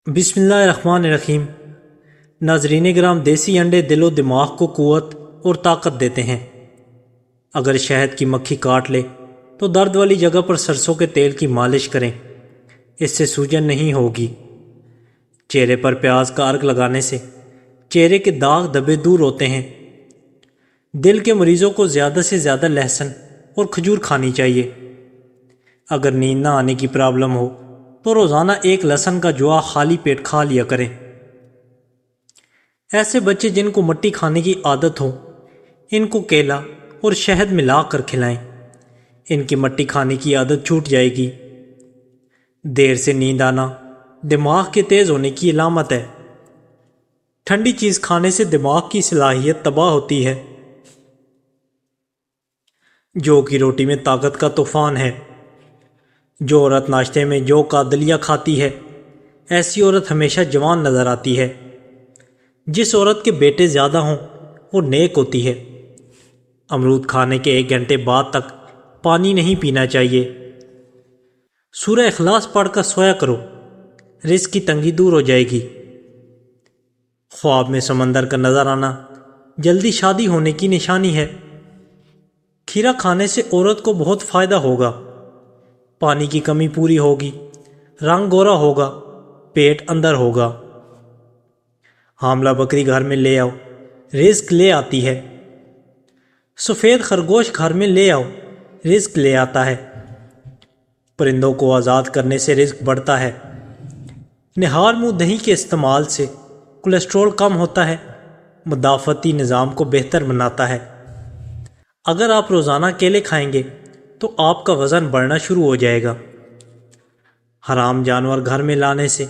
بسم اللہ الرحمن الرحیم۔ ناظرین گرام، دیسی انڈے دل و دماغ کو قوت اور طاقت دیتے ہیں۔ اگر شہد کی مکھی کاٹ لے تو درد والی جگہ پر سرسوں کے تیل کی مالش کریں، اس سے سوجن نہیں ہوگی۔ چہرے پر پیاز کا عرق لگانے سے چہرے کے داغ دبے دور ہوتے ہیں۔ دل کے مریضوں کو زیادہ سے زیادہ لہسن اور کھجور کھانی چاہیے۔ اگر نیند نہ آنے کی پرابلم ہو تو روزانہ ایک لہسن کا جوا خالی پیٹ کھا لیا کریں۔ ایسے بچے جن کو مٹی کھانے کی عادت ہو، ان کو کیلا اور شہد ملا کر کھلائیں، ان کی مٹی کھانے کی عادت چھوٹ جائے گی۔ دیر سے نیند آنا دماغ کے تیز ہونے کی علامت ہے۔ ٹھنڈی چیز کھانے سے دماغ کی صلاحیت تباہ ہوتی ہے۔ جو کی روٹی میں طاقت کا طوفان ہے۔ جو عورت ناشتے میں جو کا دلیا کھاتی ہے، ایسی عورت ہمیشہ جوان نظر آتی ہے۔ جس عورت کے بیٹے زیادہ ہوں وہ نیک ہوتی ہے۔ امرود کھانے کے 1 گھنٹے بعد تک پانی نہیں پینا چاہیے۔ سورہ اخلاص پڑھ کر سویا کرو، رزق کی تنگی دور ہو جائے گی۔ خواب میں سمندر کا نظر آنا جلدی شادی ہونے کی نشانی ہے۔ کھیرا کھانے سے عورت کو بہت فائدہ ہوگا۔ پانی کی کمی پوری ہوگی، رنگ گورا ہوگا، پیٹ اندر ہوگا۔ حاملہ بکری گھر میں لے آؤ، رزق لے آتی ہے۔ سفید خرگوش گھر میں لے آؤ، رزق لے آتا ہے۔ پرندوں کو آزاد کرنے سے رزق بڑھتا ہے۔ نہار منہ دہی کے استعمال سے کولیسٹرول کم ہوتا ہے، مدافعتی نظام کو بہتر بناتا ہے۔ اگر آپ روزانہ کیلے کھائیں گے تو آپ کا وزن بڑھنا شروع ہو جائے گا۔ حرام جانور گھر میں لانے سے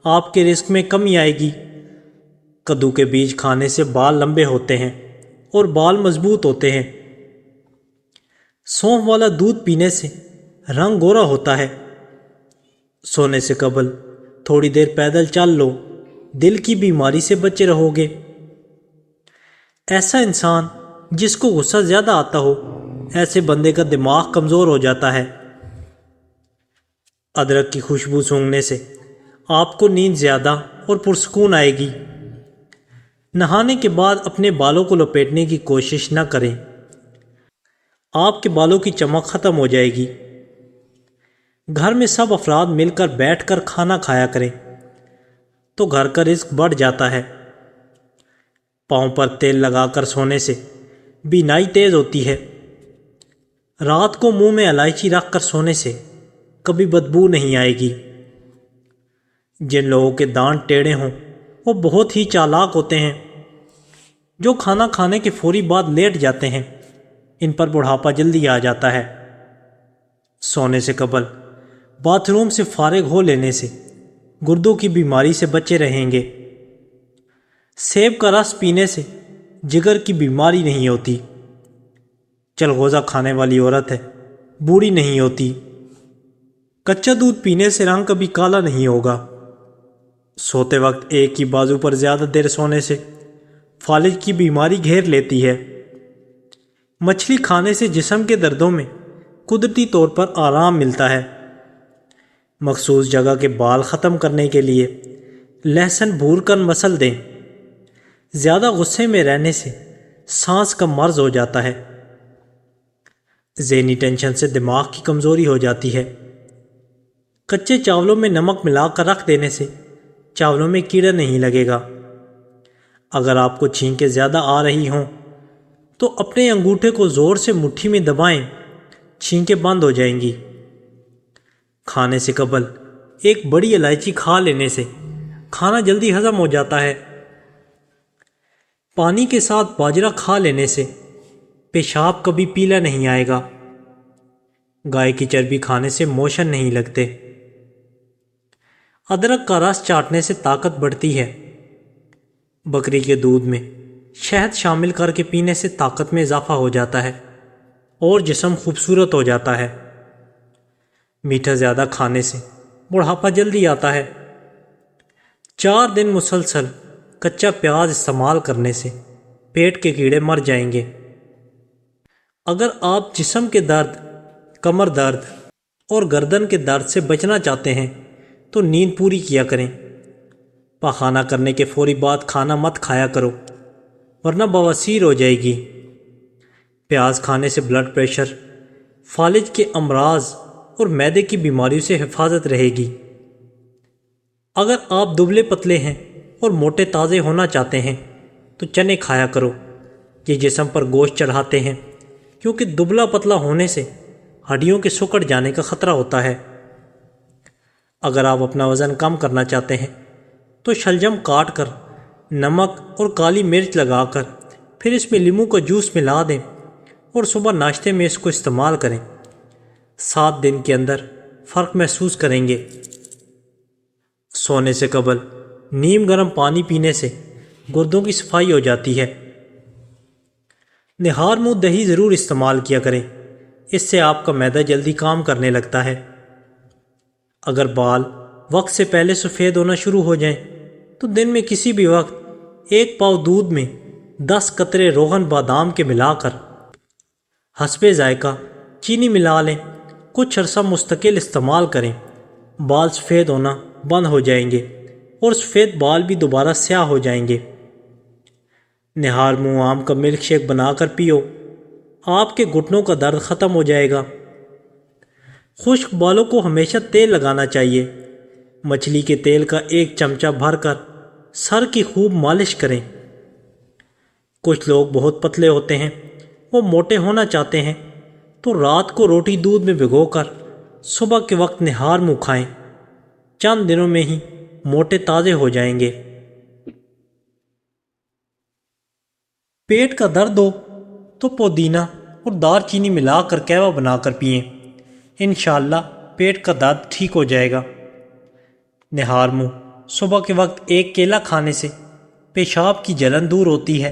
آپ کے رزق میں کمی آئے گی۔ کدو کے بیج کھانے سے بال لمبے ہوتے ہیں اور بال مضبوط ہوتے ہیں۔ سونف والا دودھ پینے سے رنگ گورا ہوتا ہے۔ سونے سے قبل تھوڑی دیر پیدل چل لو، دل کی بیماری سے بچے رہو گے۔ ایسا انسان جس کو غصہ زیادہ آتا ہو، ایسے بندے کا دماغ کمزور ہو جاتا ہے۔ ادرک کی خوشبو سونگھنے سے آپ کو نیند زیادہ اور پرسکون آئے گی۔ نہانے کے بعد اپنے بالوں کو لپیٹنے کی کوشش نہ کریں، آپ کے بالوں کی چمک ختم ہو جائے گی۔ گھر میں سب افراد مل کر بیٹھ کر کھانا کھایا کریں تو گھر کا رزق بڑھ جاتا ہے۔ پاؤں پر تیل لگا کر سونے سے بینائی تیز ہوتی ہے۔ رات کو منہ میں الائچی رکھ کر سونے سے کبھی بدبو نہیں آئے گی۔ جن لوگوں کے دانت ٹیڑھے ہوں وہ بہت ہی چالاک ہوتے ہیں۔ جو کھانا کھانے کے فوری بعد لیٹ جاتے ہیں، ان پر بڑھاپا جلدی آ جاتا ہے۔ سونے سے قبل باتھ روم سے فارغ ہو لینے سے گردوں کی بیماری سے بچے رہیں گے۔ سیب کا رس پینے سے جگر کی بیماری نہیں ہوتی۔ چلغوزہ کھانے والی عورت ہے، بوڑھی نہیں ہوتی۔ کچا دودھ پینے سے رنگ کبھی کالا نہیں ہوگا۔ سوتے وقت ایک ہی بازو پر زیادہ دیر سونے سے فالج کی بیماری گھیر لیتی ہے۔ مچھلی کھانے سے جسم کے دردوں میں قدرتی طور پر آرام ملتا ہے۔ مخصوص جگہ کے بال ختم کرنے کے لیے لہسن بھور کر مسل دیں۔ زیادہ غصے میں رہنے سے سانس کا مرض ہو جاتا ہے۔ ذہنی ٹینشن سے دماغ کی کمزوری ہو جاتی ہے۔ کچے چاولوں میں نمک ملا کر رکھ دینے سے چاولوں میں کیڑا نہیں لگے گا۔ اگر آپ کو چھینکیں زیادہ آ رہی ہوں تو اپنے انگوٹھے کو زور سے مٹھی میں دبائیں، چھینکیں بند ہو جائیں گی۔ کھانے سے قبل ایک بڑی الائچی کھا لینے سے کھانا جلدی ہضم ہو جاتا ہے۔ پانی کے ساتھ باجرہ کھا لینے سے پیشاب کبھی پیلا نہیں آئے گا۔ گائے کی چربی کھانے سے موشن نہیں لگتے۔ ادرک کا رس چاٹنے سے طاقت بڑھتی ہے۔ بکری کے دودھ میں شہد شامل کر کے پینے سے طاقت میں اضافہ ہو جاتا ہے اور جسم خوبصورت ہو جاتا ہے۔ میٹھا زیادہ کھانے سے بڑھاپا جلدی آتا ہے۔ 4 دن مسلسل کچا پیاز استعمال کرنے سے پیٹ کے کیڑے مر جائیں گے۔ اگر آپ جسم کے درد، کمر درد اور گردن کے درد سے بچنا چاہتے ہیں تو نیند پوری کیا کریں۔ پاخانہ کرنے کے فوری بعد کھانا مت کھایا کرو ورنہ بواسیر ہو جائے گی۔ پیاز کھانے سے بلڈ پریشر، فالج کے امراض اور معدے کی بیماریوں سے حفاظت رہے گی۔ اگر آپ دبلے پتلے ہیں اور موٹے تازے ہونا چاہتے ہیں تو چنے کھایا کرو، یہ جسم پر گوشت چڑھاتے ہیں، کیونکہ دبلا پتلا ہونے سے ہڈیوں کے سکڑ جانے کا خطرہ ہوتا ہے۔ اگر آپ اپنا وزن کم کرنا چاہتے ہیں تو شلجم کاٹ کر نمک اور کالی مرچ لگا کر پھر اس میں لیموں کا جوس ملا دیں اور صبح ناشتے میں اس کو استعمال کریں۔ 7 دن کے اندر فرق محسوس کریں گے۔ سونے سے قبل نیم گرم پانی پینے سے گردوں کی صفائی ہو جاتی ہے۔ نہار منہ دہی ضرور استعمال کیا کریں، اس سے آپ کا معدہ جلدی کام کرنے لگتا ہے۔ اگر بال وقت سے پہلے سفید ہونا شروع ہو جائیں تو دن میں کسی بھی وقت 1 پاؤ دودھ میں 10 قطرے روغن بادام کے ملا کر حسب ذائقہ چینی ملا لیں، کچھ عرصہ مستقل استعمال کریں، بال سفید ہونا بند ہو جائیں گے اور سفید بال بھی دوبارہ سیاہ ہو جائیں گے۔ نہار منہ آم کا ملک شیک بنا کر پیو، آپ کے گھٹنوں کا درد ختم ہو جائے گا۔ خشک بالوں کو ہمیشہ تیل لگانا چاہیے۔ مچھلی کے تیل کا 1 چمچہ بھر کر سر کی خوب مالش کریں۔ کچھ لوگ بہت پتلے ہوتے ہیں، وہ موٹے ہونا چاہتے ہیں تو رات کو روٹی دودھ میں بھگو کر صبح کے وقت نہار منہ کھائیں، چند دنوں میں ہی موٹے تازے ہو جائیں گے۔ پیٹ کا درد ہو تو پودینہ اور دار چینی ملا کر قہوہ بنا کر پئیں، انشاءاللہ پیٹ کا درد ٹھیک ہو جائے گا۔ نہار منہ صبح کے وقت 1 کیلا کھانے سے پیشاب کی جلن دور ہوتی ہے۔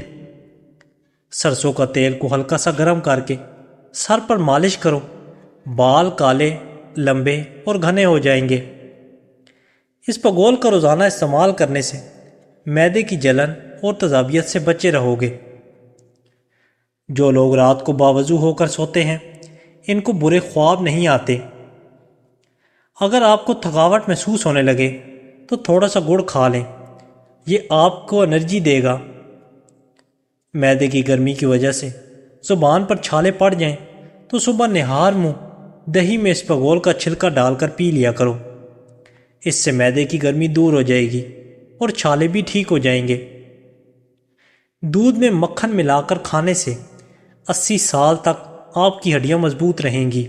سرسوں کا تیل کو ہلکا سا گرم کر کے سر پر مالش کرو، بال کالے، لمبے اور گھنے ہو جائیں گے۔ اس پگول کا روزانہ استعمال کرنے سے معدے کی جلن اور تذابیت سے بچے رہو گے۔ جو لوگ رات کو باوضو ہو کر سوتے ہیں ان کو برے خواب نہیں آتے۔ اگر آپ کو تھکاوٹ محسوس ہونے لگے تو تھوڑا سا گڑ کھا لیں، یہ آپ کو انرجی دے گا۔ معدے کی گرمی کی وجہ سے زبان پر چھالے پڑ جائیں تو صبح نہار منہ دہی میں اسپغول کا چھلکا ڈال کر پی لیا کرو، اس سے معدے کی گرمی دور ہو جائے گی اور چھالے بھی ٹھیک ہو جائیں گے۔ دودھ میں مکھن ملا کر کھانے سے 80 سال تک آپ کی ہڈیاں مضبوط رہیں گی۔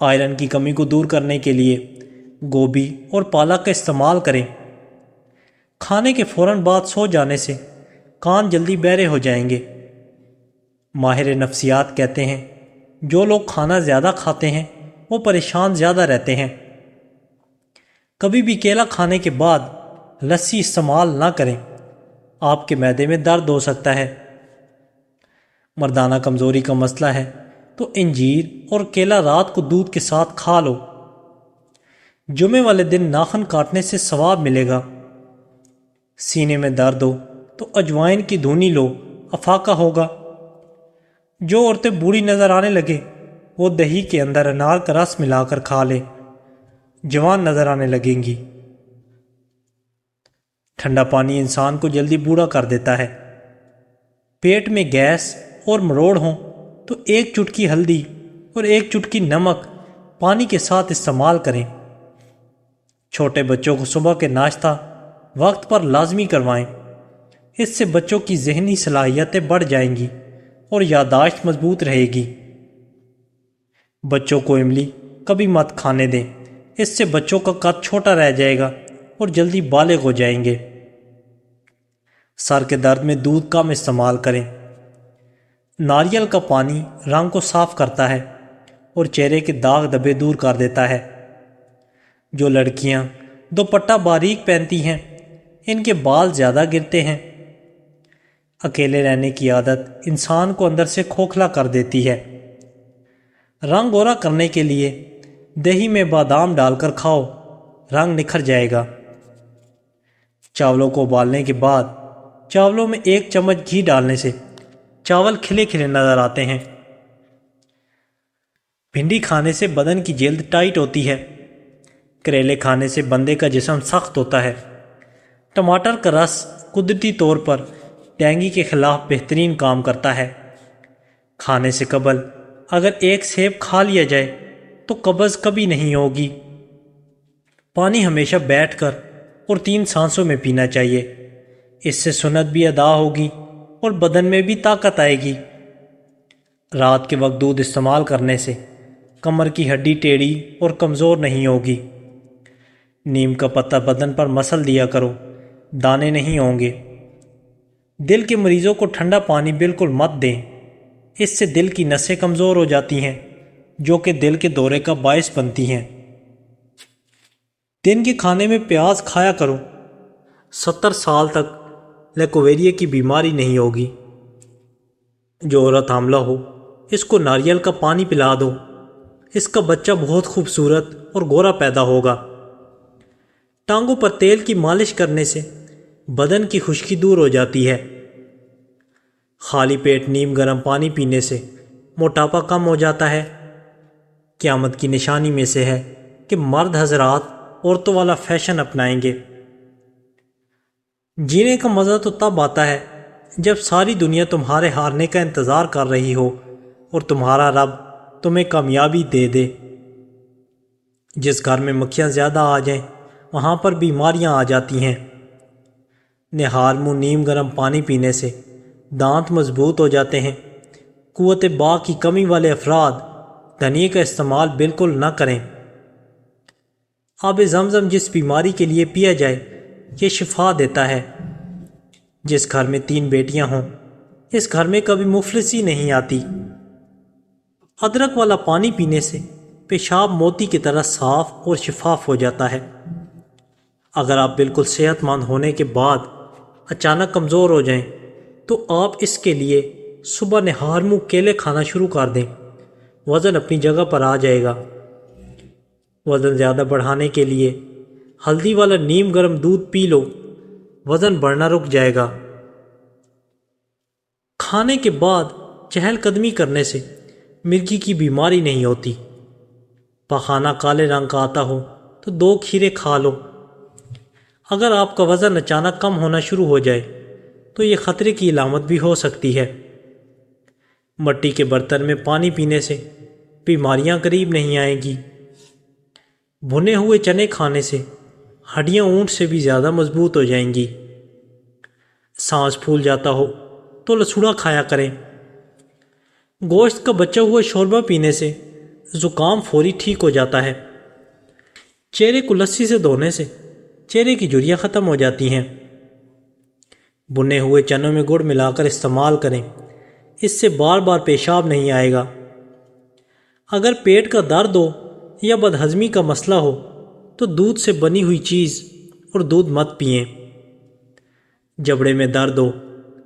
آئرن کی کمی کو دور کرنے کے لیے گوبھی اور پالک کا استعمال کریں۔ کھانے کے فوراً بعد سو جانے سے کان جلدی بہرے ہو جائیں گے۔ ماہر نفسیات کہتے ہیں جو لوگ کھانا زیادہ کھاتے ہیں وہ پریشان زیادہ رہتے ہیں۔ کبھی بھی کیلا کھانے کے بعد لسی استعمال نہ کریں، آپ کے معدے میں درد ہو سکتا ہے۔ مردانہ کمزوری کا مسئلہ ہے تو انجیر اور کیلا رات کو دودھ کے ساتھ کھا لو۔ جمعے والے دن ناخن کاٹنے سے ثواب ملے گا۔ سینے میں درد ہو تو اجوائن کی دھونی لو، افاقہ ہوگا۔ جو عورتیں بوڑھی نظر آنے لگے وہ دہی کے اندر انار کا رس ملا کر کھا لے، جوان نظر آنے لگیں گی۔ ٹھنڈا پانی انسان کو جلدی بوڑھا کر دیتا ہے۔ پیٹ میں گیس اور مروڑ ہوں تو 1 چٹکی ہلدی اور 1 چٹکی نمک پانی کے ساتھ استعمال کریں۔ چھوٹے بچوں کو صبح کے ناشتہ وقت پر لازمی کروائیں، اس سے بچوں کی ذہنی صلاحیتیں بڑھ جائیں گی اور یادداشت مضبوط رہے گی۔ بچوں کو املی کبھی مت کھانے دیں، اس سے بچوں کا قد چھوٹا رہ جائے گا اور جلدی بالغ ہو جائیں گے۔ سر کے درد میں دودھ کم استعمال کریں۔ ناریل کا پانی رنگ کو صاف کرتا ہے اور چہرے کے داغ دھبے دور کر دیتا ہے۔ جو لڑکیاں دوپٹہ باریک پہنتی ہیں ان کے بال زیادہ گرتے ہیں۔ اکیلے رہنے کی عادت انسان کو اندر سے کھوکھلا کر دیتی ہے۔ رنگ گورا کرنے کے لیے دہی میں بادام ڈال کر کھاؤ، رنگ نکھر جائے گا۔ چاولوں کو ابالنے کے بعد چاولوں میں 1 چمچ گھی ڈالنے سے چاول کھلے کھلے نظر آتے ہیں۔ بھنڈی کھانے سے بدن کی جلد ٹائٹ ہوتی ہے۔ کریلے کھانے سے بندے کا جسم سخت ہوتا ہے۔ ٹماٹر کا رس قدرتی طور پر ڈینگی کے خلاف بہترین کام کرتا ہے۔ کھانے سے قبل اگر ایک سیب کھا لیا جائے تو قبض کبھی نہیں ہوگی۔ پانی ہمیشہ بیٹھ کر اور 3 سانسوں میں پینا چاہیے، اس سے سنت بھی ادا ہوگی اور بدن میں بھی طاقت آئے گی۔ رات کے وقت دودھ استعمال کرنے سے کمر کی ہڈی ٹیڑھی اور کمزور نہیں ہوگی۔ نیم کا پتہ بدن پر مسل دیا کرو، دانے نہیں ہوں گے۔ دل کے مریضوں کو ٹھنڈا پانی بالکل مت دیں، اس سے دل کی نسیں کمزور ہو جاتی ہیں جو کہ دل کے دورے کا باعث بنتی ہیں۔ دن کے کھانے میں پیاز کھایا کرو۔ 70 سال تک لیکوویریا کی بیماری نہیں ہوگی۔ جو عورت حاملہ ہو اس کو ناریل کا پانی پلا دو، اس کا بچہ بہت خوبصورت اور گورا پیدا ہوگا۔ ٹانگوں پر تیل کی مالش کرنے سے بدن کی خشکی دور ہو جاتی ہے۔ خالی پیٹ نیم گرم پانی پینے سے موٹاپا کم ہو جاتا ہے۔ قیامت کی نشانی میں سے ہے کہ مرد حضرات عورتوں والا فیشن اپنائیں گے۔ جینے کا مزہ تو تب آتا ہے جب ساری دنیا تمہارے ہارنے کا انتظار کر رہی ہو اور تمہارا رب تمہیں کامیابی دے دے۔ جس گھر میں مکھیاں زیادہ آ جائیں وہاں پر بیماریاں آ جاتی ہیں۔ نہار منہ نیم گرم پانی پینے سے دانت مضبوط ہو جاتے ہیں۔ قوت باء کی کمی والے افراد دھنیے کا استعمال بالکل نہ کریں۔ آب زمزم جس بیماری کے لیے پیا جائے یہ شفا دیتا ہے۔ جس گھر میں 3 بیٹیاں ہوں اس گھر میں کبھی مفلسی نہیں آتی۔ ادرک والا پانی پینے سے پیشاب موتی کی طرح صاف اور شفاف ہو جاتا ہے۔ اگر آپ بالکل صحت مند ہونے کے بعد اچانک کمزور ہو جائیں تو آپ اس کے لیے صبح نہار منہ کیلے کھانا شروع کر دیں، وزن اپنی جگہ پر آ جائے گا۔ وزن زیادہ بڑھانے کے لیے ہلدی والا نیم گرم دودھ پی لو، وزن بڑھنا رک جائے گا۔ کھانے کے بعد چہل قدمی کرنے سے مرگی کی بیماری نہیں ہوتی۔ پخانہ کالے رنگ کا آتا ہو تو 2 کھیرے کھا لو۔ اگر آپ کا وزن اچانک کم ہونا شروع ہو جائے تو یہ خطرے کی علامت بھی ہو سکتی ہے۔ مٹی کے برتن میں پانی پینے سے بیماریاں قریب نہیں آئیں گی۔ بھنے ہوئے چنے کھانے سے ہڈیاں اونٹ سے بھی زیادہ مضبوط ہو جائیں گی۔ سانس پھول جاتا ہو تو لسوڑا کھایا کریں۔ گوشت کا بچا ہوا شوربہ پینے سے زکام فوری ٹھیک ہو جاتا ہے۔ چہرے کو لسی سے دھونے سے چہرے کی جھریاں ختم ہو جاتی ہیں۔ بنے ہوئے چنوں میں گڑ ملا کر استعمال کریں، اس سے بار بار پیشاب نہیں آئے گا۔ اگر پیٹ کا درد ہو یا بدہضمی کا مسئلہ ہو تو دودھ سے بنی ہوئی چیز اور دودھ مت پئیں۔ جبڑے میں درد ہو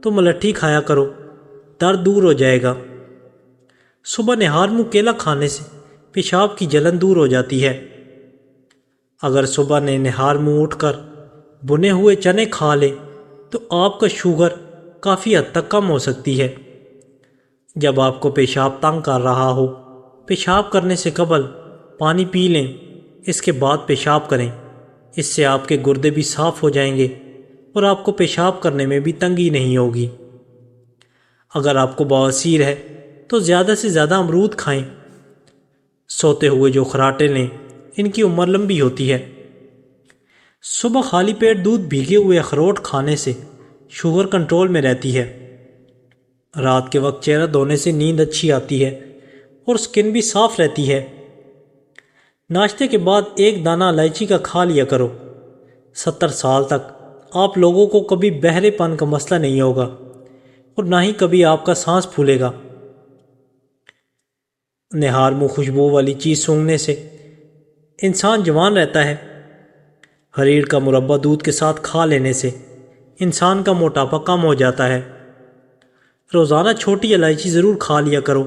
تو ملٹھی کھایا کرو، درد دور ہو جائے گا۔ صبح نہار منہ کیلا کھانے سے پیشاب کی جلن دور ہو جاتی ہے۔ اگر صبح نے نہار منہ اٹھ کر بنے ہوئے چنے کھا لے تو آپ کا شوگر کافی حد تک کم ہو سکتی ہے۔ جب آپ کو پیشاب تنگ کر رہا ہو، پیشاب کرنے سے قبل پانی پی لیں، اس کے بعد پیشاب کریں، اس سے آپ کے گردے بھی صاف ہو جائیں گے اور آپ کو پیشاب کرنے میں بھی تنگی نہیں ہوگی۔ اگر آپ کو بواسیر ہے تو زیادہ سے زیادہ امرود کھائیں۔ سوتے ہوئے جو خراٹے لیں ان کی عمر لمبی ہوتی ہے۔ صبح خالی پیٹ دودھ بھیگے ہوئے اخروٹ کھانے سے شوگر کنٹرول میں رہتی ہے۔ رات کے وقت چہرہ دھونے سے نیند اچھی آتی ہے اور سکن بھی صاف رہتی ہے۔ ناشتے کے بعد 1 دانہ الائچی کا کھا لیا کرو۔ 70 سال تک آپ لوگوں کو کبھی بہرے پن کا مسئلہ نہیں ہوگا اور نہ ہی کبھی آپ کا سانس پھولے گا۔ نہار منہ خوشبو والی چیز سونگھنے سے انسان جوان رہتا ہے۔ حریر کا مربع دودھ کے ساتھ کھا لینے سے انسان کا موٹاپا کم ہو جاتا ہے۔ روزانہ چھوٹی الائچی ضرور کھا لیا کرو،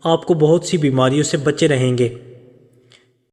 آپ کو بہت سی بیماریوں سے بچے رہیں گے۔